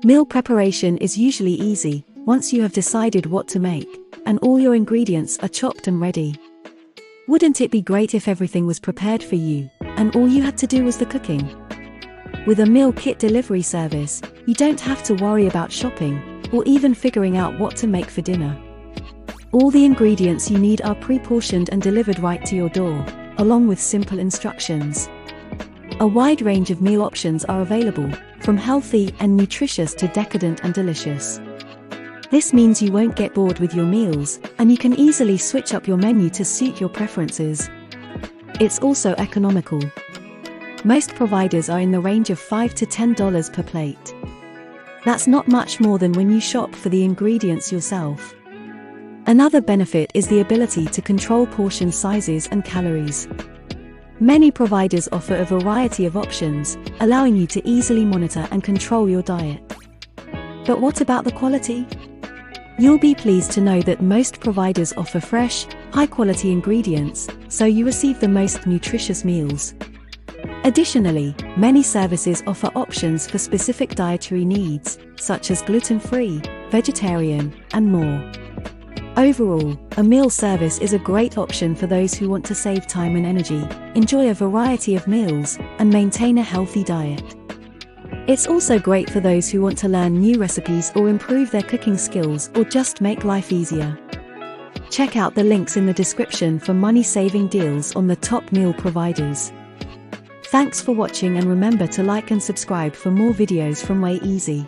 Meal preparation is usually easy once you have decided what to make, and all your ingredients are chopped and ready. Wouldn't it be great if everything was prepared for you, and all you had to do was the cooking? With a meal kit delivery service, you don't have to worry about shopping, or even figuring out what to make for dinner. All the ingredients you need are pre-portioned and delivered right to your door, along with simple instructions. A wide range of meal options are available, from healthy and nutritious to decadent and delicious. This means you won't get bored with your meals, and you can easily switch up your menu to suit your preferences. It's also economical. Most providers are in the range of $5 to $10 per plate. That's not much more than when you shop for the ingredients yourself. Another benefit is the ability to control portion sizes and calories. Many providers offer a variety of options, allowing you to easily monitor and control your diet. But what about the quality? You'll be pleased to know that most providers offer fresh, high-quality ingredients, so you receive the most nutritious meals. Additionally, many services offer options for specific dietary needs, such as gluten-free, vegetarian, and more. Overall, a meal service is a great option for those who want to save time and energy, enjoy a variety of meals, and maintain a healthy diet. It's also great for those who want to learn new recipes or improve their cooking skills or just make life easier. Check out the links in the description for money-saving deals on the top meal providers. Thanks for watching, and remember to like and subscribe for more videos from Way Easy.